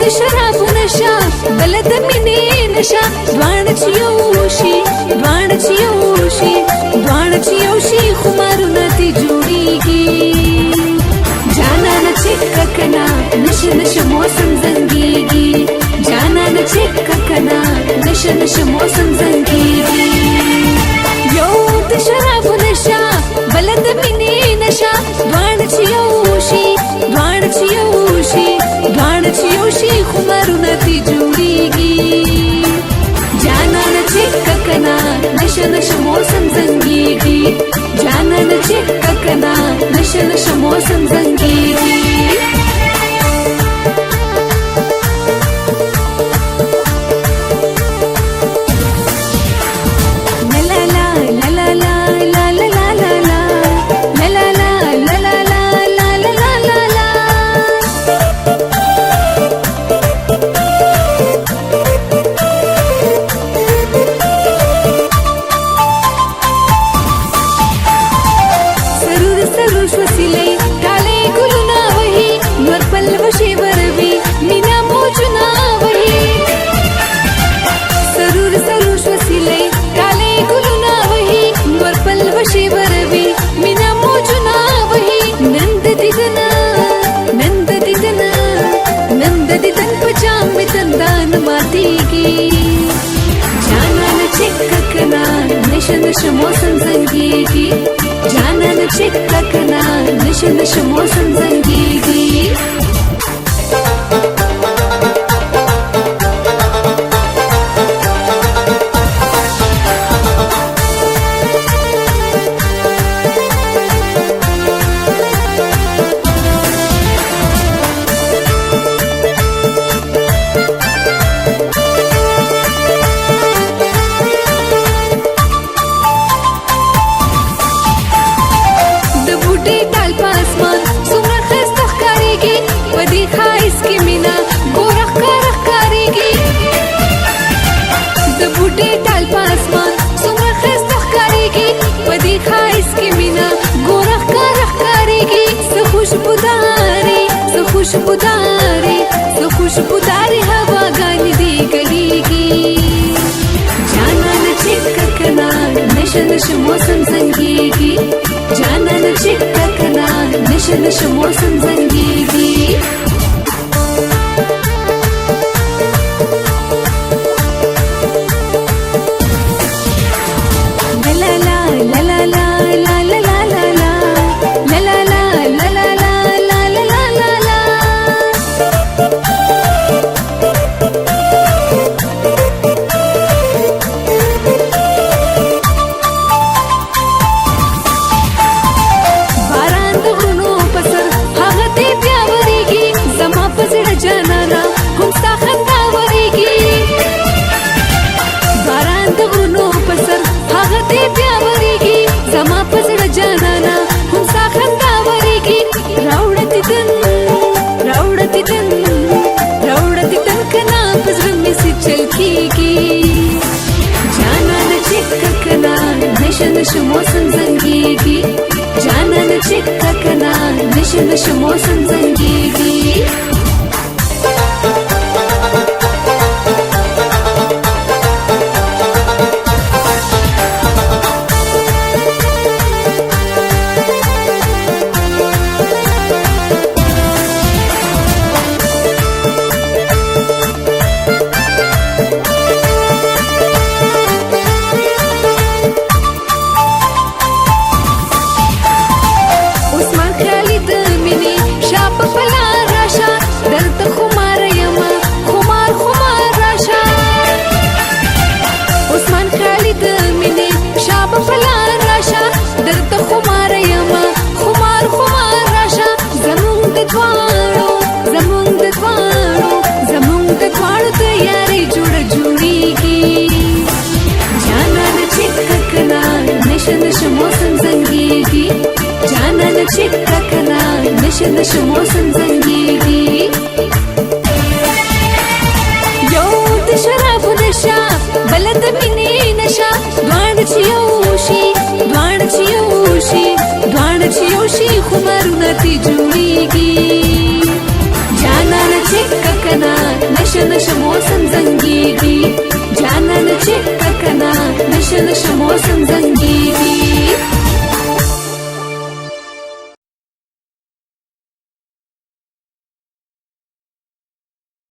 د شرابو نشه بل د مینې نشه دواړه چې یو شي دواړه چې یو شي دواړه چې یو شي خمارونه ترې جوړېږي جانانه چې ککنا نشه نشه موسم زنګېږي جانانه چې ککنا نشه نشه موسم زنګېږي یو د شرابو نشه بل د مینې نشه دواړه چې یو شي دواړه چې یو شي دواړه چې یو شي خمارونه ترې جوړېږي جانانه چې ککنا نشه نشه موسم زنګېږي جانانه چې ککنا نشه نشه موسم زنګېږي جانانه چې ککنا نشه نشه موسم زنګېږي جانانه چې ککنا نشه نشه موسم زنګېږي खुशबुदारी तो खुशबुदारी हवागानी दी गलीगी जानान चिक्कना नशे नशे मौसम जंगीगी जानान चिक्कना नशे नशे मौसम जंगीगी नशे मौसम जंगीगी जानान चिक्कना नशे नशे मौसम जंगीगी चिक्कना नशे नशे मौसम जंगीगी यौ د شرابو نشه بل د مینې نشه دواړه چې یو شي دواړه چې یو شي دواړه چې یو شي خمارونه ترې جوړېږي جانانه चिक्कना نشه موسم زنګيږي جانان چې ککنا نشه نشه موسم زنګيږي